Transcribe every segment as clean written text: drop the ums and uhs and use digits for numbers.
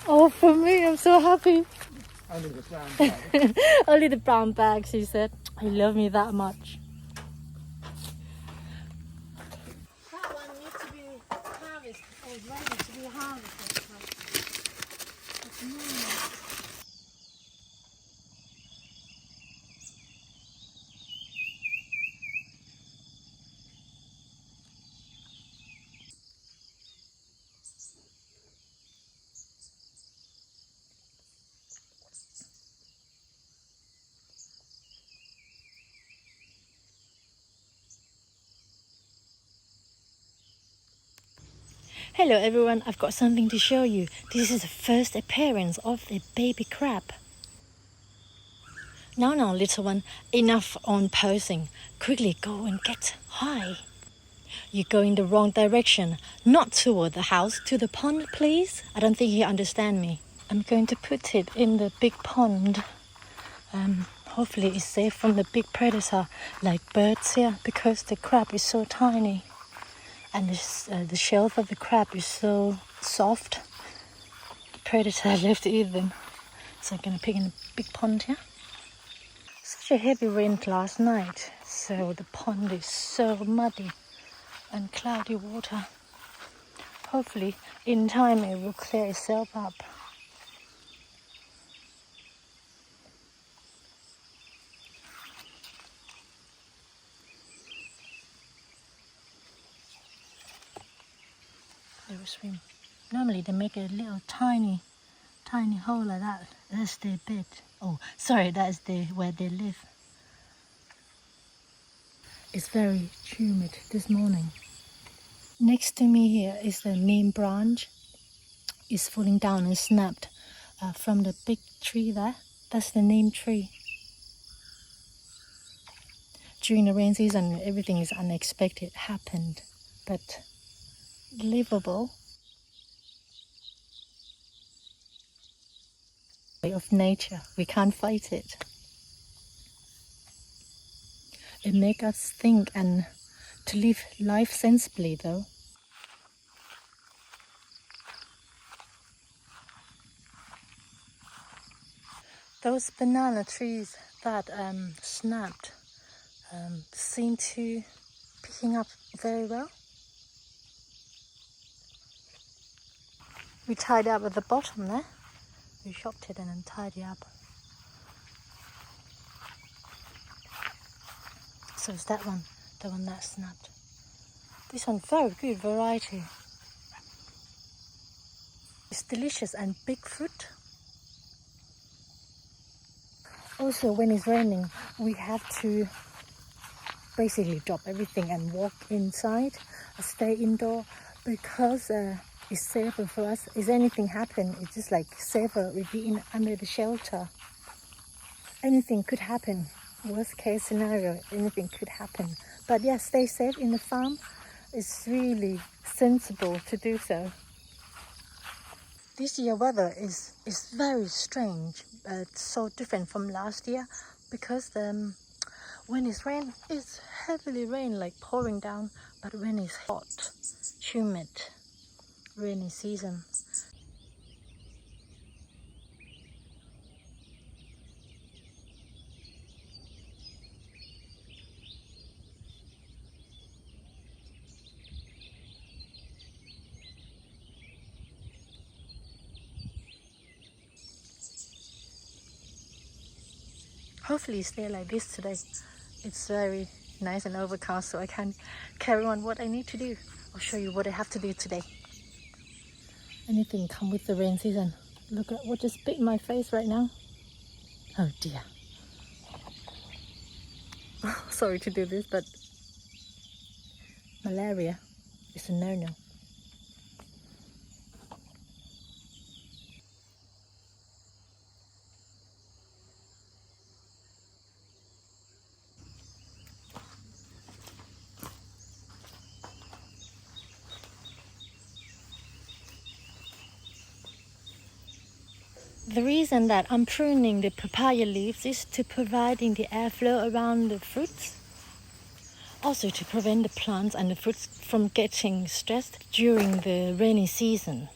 Oh, for me, I'm so happy. Only the brown bag. Only the brown bags, he said. I love me that much. That one needs to be harvested or ready to be harvested. Hello everyone, I've got something to show you. This is the first appearance of a baby crab. Now, little one, enough on posing. Quickly go and get high. You're going the wrong direction. Not toward the house, to the pond, please. I don't think he understands me. I'm going to put it in the big pond. Hopefully it's safe from the big predator like birds here, because the crab is so tiny. And the shell of the crab is so soft. The predator left to eat them. So I'm going to pick in a big pond here. Such a heavy rain last night, so the pond is so muddy and cloudy water. Hopefully in time it will clear itself up. They will swim. Normally they make a little tiny hole like that. That's their bed. Oh, sorry, that's where they live. It's very humid this morning. Next to me here is the main branch. It's falling down and snapped from the big tree there. That's the neem tree. During the rain season, everything is unexpected happened, but livable. Of nature, we can't fight it. It makes us think and to live life sensibly, though. Those banana trees that snapped seem to picking up very well. We tied up at the bottom there. We chopped it and then tied it up. So it's that one, the one that snapped. This one, very good variety. It's delicious and big fruit. Also, when it's raining, we have to basically drop everything and walk inside, stay indoor, because it's safer for us. If anything happen, it's just like safer we'd be under the shelter. Anything could happen. Worst case scenario, anything could happen. But yeah, stay safe in the farm. It's really sensible to do so. This year weather is very strange. It's so different from last year, because when it's rain, it's heavily rain, like pouring down. But when it's hot, humid, rainy season, hopefully stay like this today. It's very nice and overcast, so I can carry on what I need to do. I'll show you what I have to do today. Anything come with the rain season. Look at what just bit my face right now. Oh dear. Sorry to do this, but malaria is a no-no. The reason that I'm pruning the papaya leaves is to providing the airflow around the fruits. Also to prevent the plants and the fruits from getting stressed during the rainy season.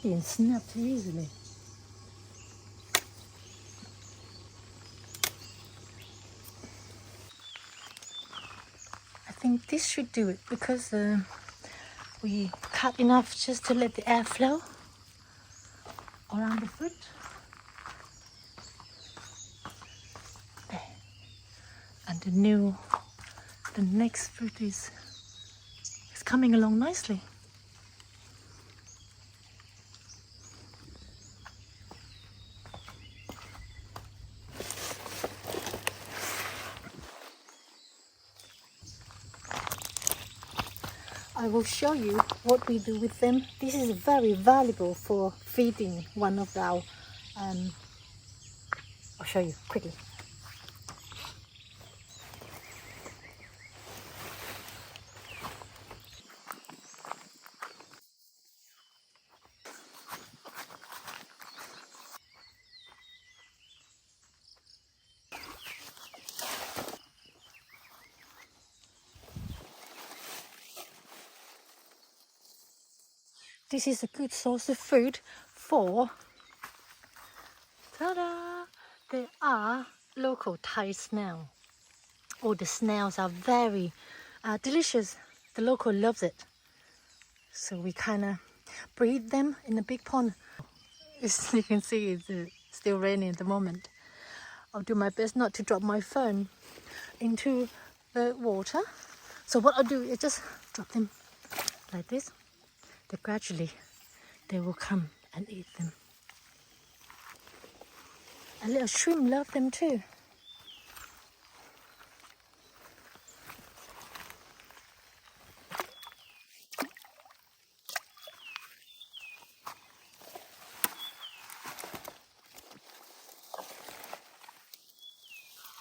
Being snapped easily. I think this should do it because we cut enough just to let the air flow around the fruit. There. And the next fruit is coming along nicely. I will show you what we do with them. This is very valuable for feeding one of our, I'll show you quickly. This is a good source of food for, ta-da! There are local Thai snail. All the snails are very delicious. The local loves it. So we kind of breed them in a big pond. As you can see, it's still raining at the moment. I'll do my best not to drop my phone into the water. So what I'll do is just drop them like this. Then gradually they will come and eat them. A little shrimp love them too.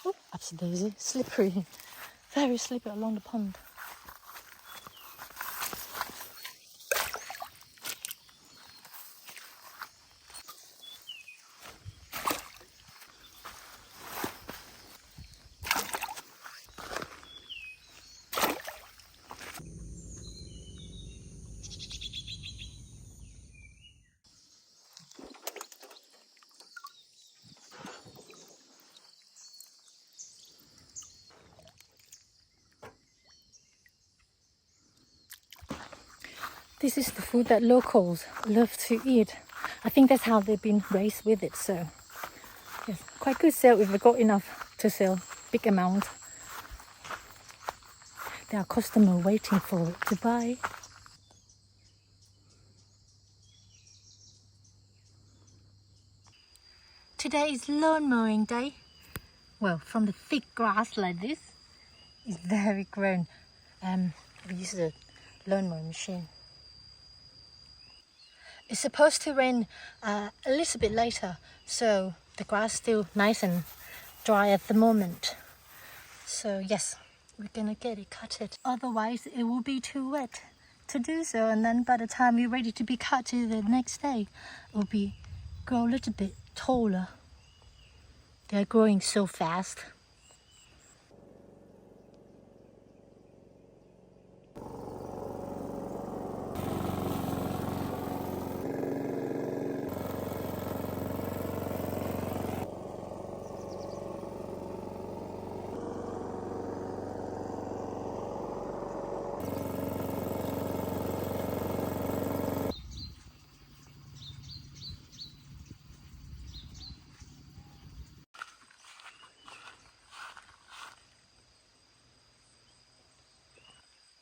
Oh, upsy daisy, slippery, very slippery along the pond. This is the food that locals love to eat. I think that's how they've been raised with it. So, yes, quite good sale if we got enough to sell big amount. There are customers waiting for it to buy. Today is lawn mowing day. Well, from the thick grass like this, it's very grown. We use the lawn mowing machine. It's supposed to rain a little bit later, so the grass is still nice and dry at the moment. So yes, we're gonna get it cutted. Otherwise, it will be too wet to do so, and then by the time we're ready to be cut to the next day, it will grow a little bit taller. They're growing so fast.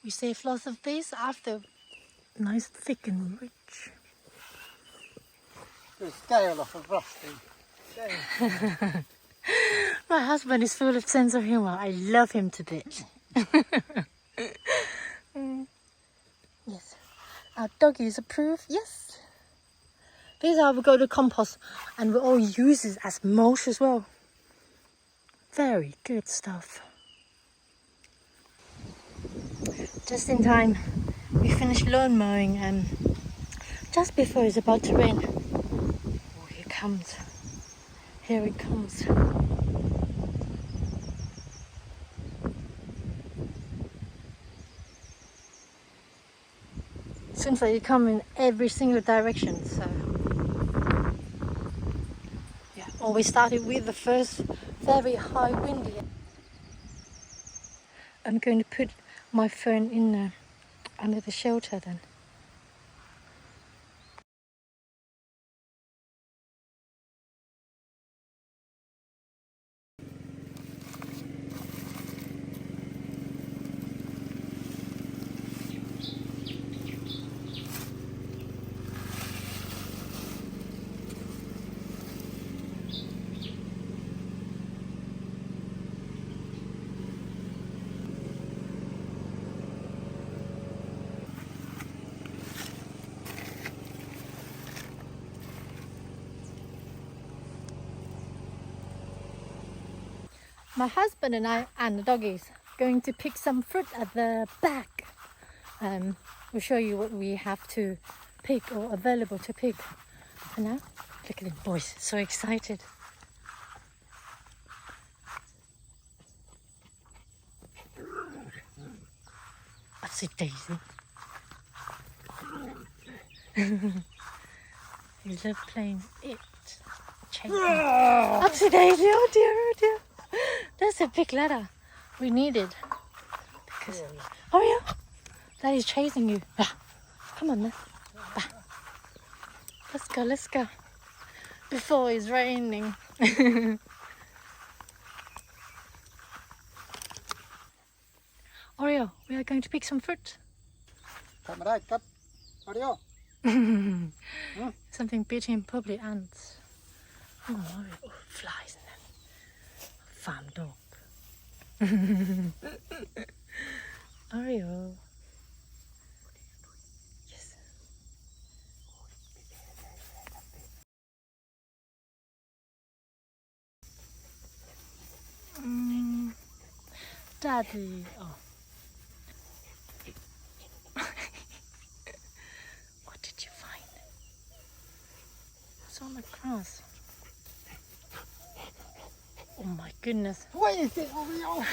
We save lots of these after nice, thick and rich. The scale off of rusting. My husband is full of sense of humor. I love him to bits. Yes. Our doggies approve. Yes. This is how we go to compost, and we all use it as mulch as well. Very good stuff. Just in time, we finished lawn mowing, and just before it's about to rain. Oh, here it comes. Here it comes. Seems like you come in every single direction, so Oh, we started with the first very high windy. I'm going to put my phone in under the shelter then. My husband and I and the doggies going to pick some fruit at the back. We'll show you what we have to pick or available to pick. For now, look at them boys, so excited. Upsy daisy. You love playing it. Upsy daisy, oh dear, oh dear. That's a big ladder we needed. Because, oh yeah, that is chasing you. Come on, man. Let's go, let's go. Before it's raining. Oreo, we are going to pick some fruit. Something bit him, probably ants. Oh, Oreo. Oh, flies and then farm dog. Oreo. Yes. Daddy. Oh. What did you find? It's on the grass. Oh my goodness. What is it, Oreo?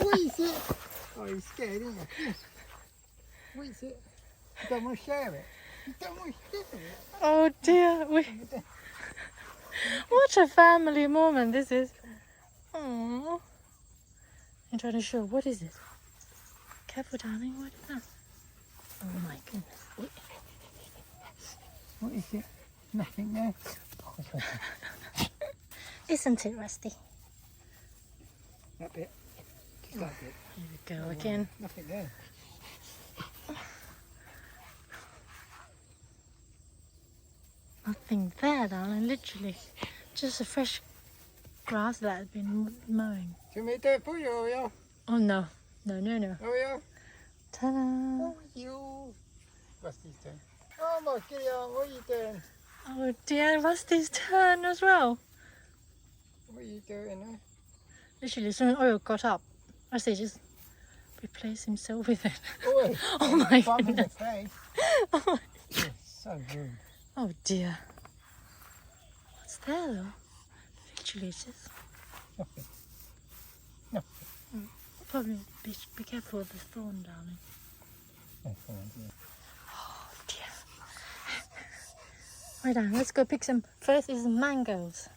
What is it? Oh, you're scared, aren't you? What is it? You don't want to share it? You don't want to share it? Oh dear. What a family moment this is. Aww. I'm trying to show. What is it? Careful, darling. What is that? Oh my goodness. Wait. What is it? Nothing there. Isn't it, Rusty? That bit. Just that bit. Here we go again. Nothing there. Nothing there, darling. Literally. Just a fresh grass that had been mowing. Do you want me to do it for you, Oreo? Oh no. No, no, no. Oreo? Ta-da! You. Rusty's turn. Oh my God, what are you doing? Oh dear, Rusty's turn as well. What are you doing there? Literally, as soon as Oreo got up, Rusty just replaced himself with it. Oi, Oh my bum in the goodness. face. Oh, You're so rude. oh dear. What's there though? Literally, it's just... Nothing. Probably be careful with the thorn, darling. Oh, fine, yeah. Oh dear. Right on, let's go pick some. First is mangoes.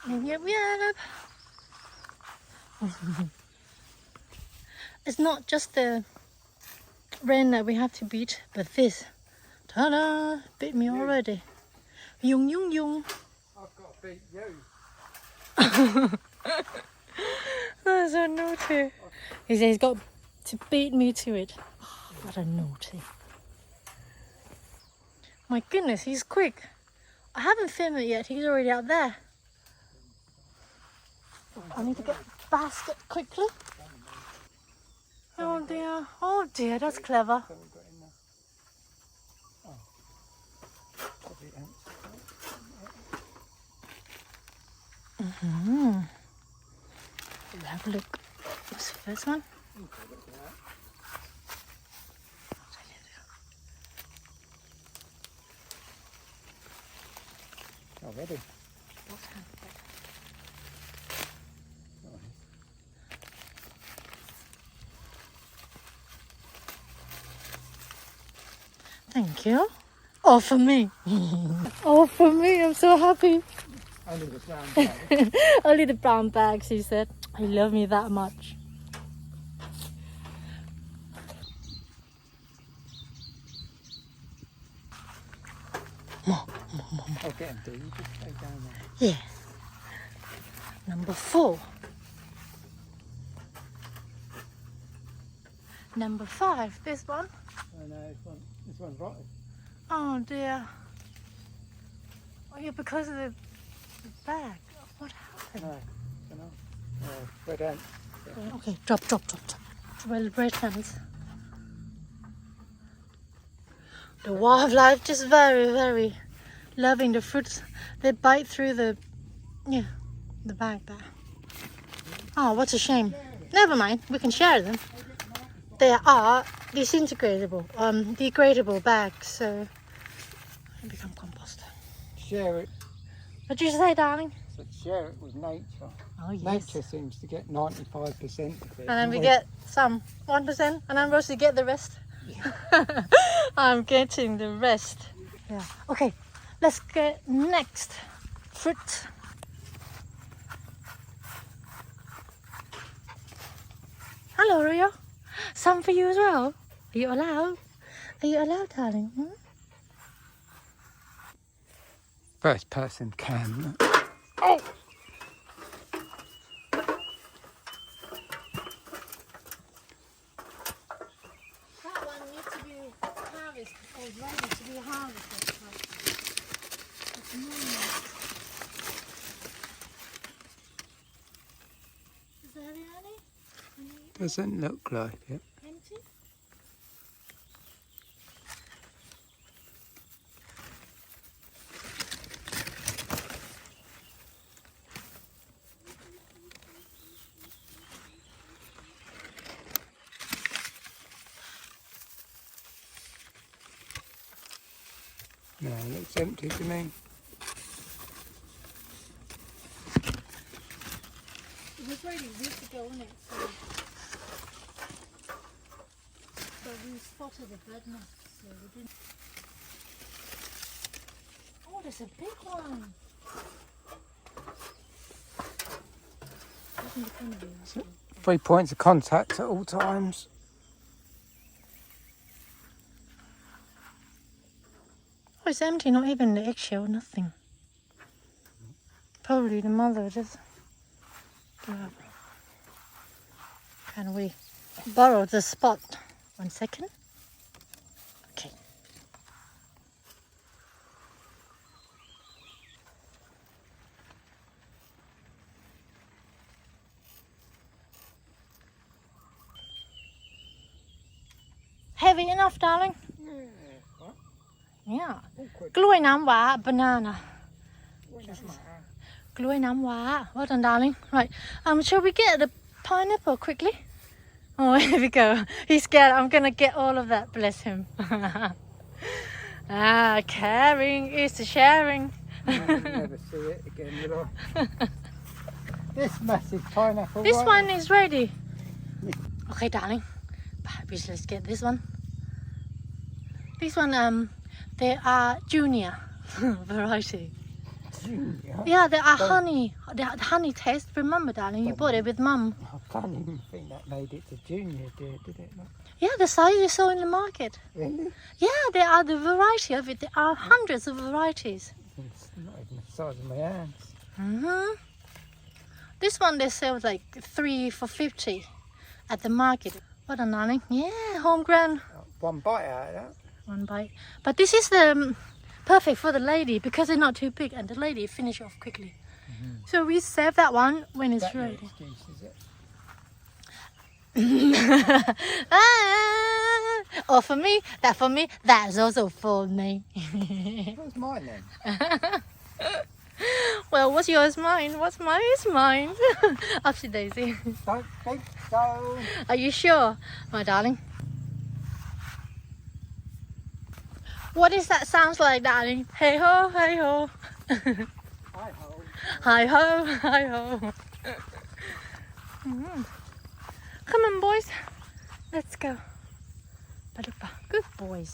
And yep, yep. It's not just the rain that we have to beat, but this. Ta-da! Beat me already. Yung yung yung. I've got to beat you. That's so naughty. He says he's got to beat me to it. Oh, what a naughty. My goodness, he's quick. I haven't filmed it yet. He's already out there. I need to get a basket quickly. Oh dear. Oh dear, that's clever. So we've got in there. Oh. Probably ants. We'll have a look. What's the first one? Already. Thank you. All for me. All for me. I'm so happy. Only the brown bag. Only the brown bags, he said. He loved me that much. I'll get him, do you? Just stay down there. Yeah. Number 4. Number 5. This one. Oh no, this one's rotten. Oh dear. Oh yeah, because of the bag. What happened? No, I don't know. Red ants. Yeah. Okay, drop. Well, red ants. The wildlife just very, very loving the fruits. They bite through the bag there. Oh, what a shame. Never mind, we can share them. They are degradable bags, so they become compost. Share it. What did you say, darling? So share it with nature. Oh yes. Nature seems to get 95% of it. And then we get some 1%, and then Rosie get the rest. Yeah. I'm getting the rest. Yeah. Okay, let's get next fruit. Hello, Rio. Some for you as well. Are you allowed? Are you allowed, darling? Hmm? First person can. Oh! That one needs to be harvested, or ready to be harvested. It's nice. Is that it, honey? Doesn't look like it. Empty? No, it looks empty to me. It was ready weeks ago, wasn't it? So we spotted a bird nest, so we didn't. Oh, there's a big one. Doesn't depend on you. 3 points of contact at all times. Oh, it's empty, not even the eggshell, nothing. Probably the mother just gave up. Can we borrow the spot? 1 second. Okay. Heavy enough, darling? Yeah. กล้วยน้ำว้า banana. กล้วยน้ำว้า well done, darling. Right, shall we get the pineapple quickly? Oh, here we go. He's scared. I'm gonna get all of that. Bless him. Caring is sharing. You'll never see it again, will I? This massive pineapple. This right one is ready. Okay, darling. Let's get this one. This one, they are junior variety. Junior. Yeah, they are honey. They are honey taste. Remember, darling, you bought it with mum. I can't even think that made it to junior, did it? Not? Yeah, the size you saw in the market. Really? Yeah, they are the variety of it. There are hundreds of varieties. It's not even the size of my hands. This one they sell like 3 for 50 at the market. What a darling. Yeah, homegrown. One bite out of that. 1 bite. But this is the perfect for the lady because they're not too big and the lady finish off quickly. So we save that one when it's That's your ready. excuse, is it? Or for me, that's also for me. What's mine then? Well, what's yours mine? What's mine is mine. Upsy daisy. Don't think so. Are you sure, my darling? What is that sounds like, darling? Hey ho, hey ho. Hi ho. Hi ho, hi ho. Come on, boys. Let's go. Good boys.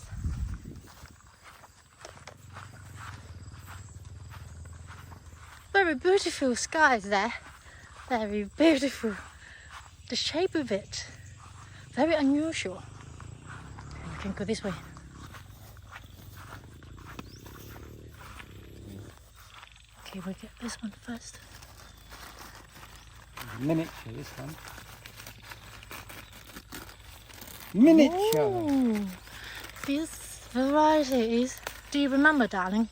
Very beautiful skies there. Very beautiful. The shape of it. Very unusual. We can go this way. Okay, we'll get this one first. Miniature, this one. Miniature. Ooh, this variety is, do you remember, darling?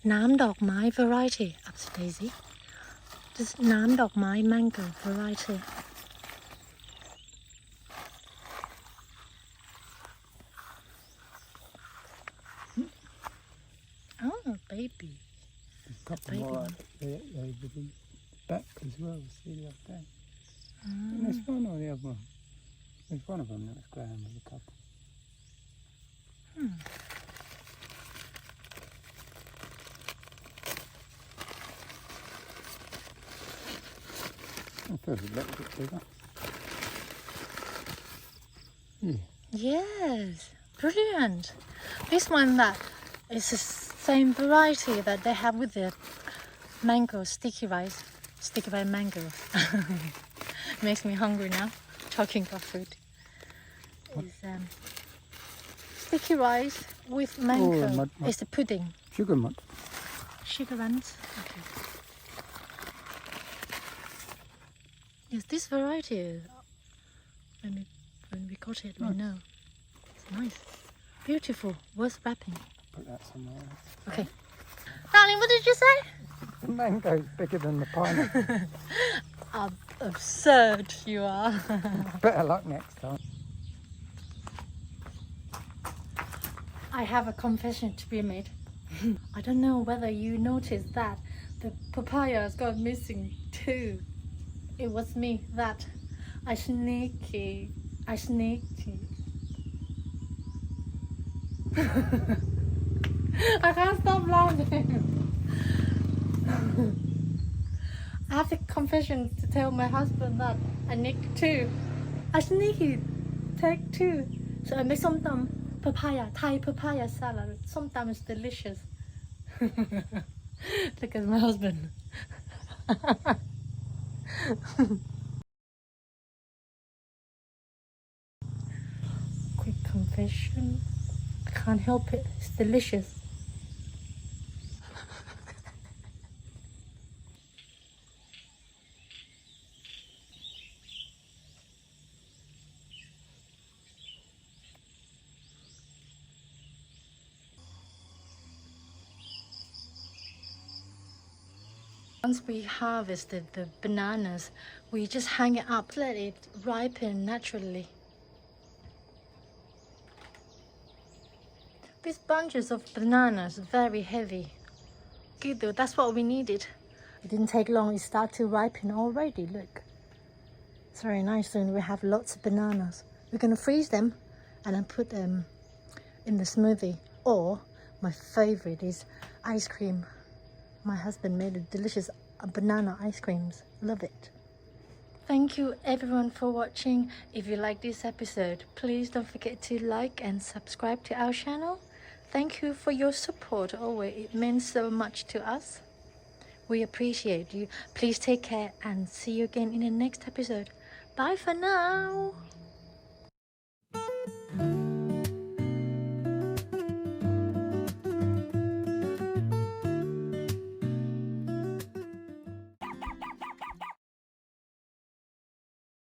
Nam dok mai variety, ups Daisy. This Nam dok mai mango variety. Oh, baby. There's a couple baby more one. with the back as well. See the other day. This one or the other one? There's one of them that's growing with a couple. It feels a little bit bigger. Yeah. Yes, brilliant. This one that is the same variety that they have with the mango sticky rice mango. Makes me hungry now, talking about food. It's sticky rice with mango. It's the pudding. Sugar mud. Sugar runs. Okay. Yes, this variety. When we got it, we know. It's nice, beautiful, worth wrapping. Put that somewhere else. Okay. Darling, what did you say? The mango's bigger than the pineapple. Absurd you are. Better luck next time. I have a confession to be made. I don't know whether you noticed that the papaya has gone missing too. It was me that I sneaked it. I can't stop laughing. I have the confession to tell my husband that I nicked two. I sneaky take two. So I make somtam papaya, Thai papaya salad. Somtam is delicious. Look at my husband. Quick confession. I can't help it. It's delicious. Once we harvested the bananas, we just hang it up, let it ripen naturally. These bunches of bananas are very heavy. Good though, that's what we needed. It didn't take long, it started to ripen already, look. It's very nice, and we have lots of bananas. We're gonna freeze them and then put them in the smoothie. Or, my favorite is ice cream. My husband made a delicious banana ice creams. Love it. Thank you everyone for watching. If you like this episode, please don't forget to like and subscribe to our channel. Thank you for your support always. It means so much to us. We appreciate you. Please take care and see you again in the next episode. Bye for now.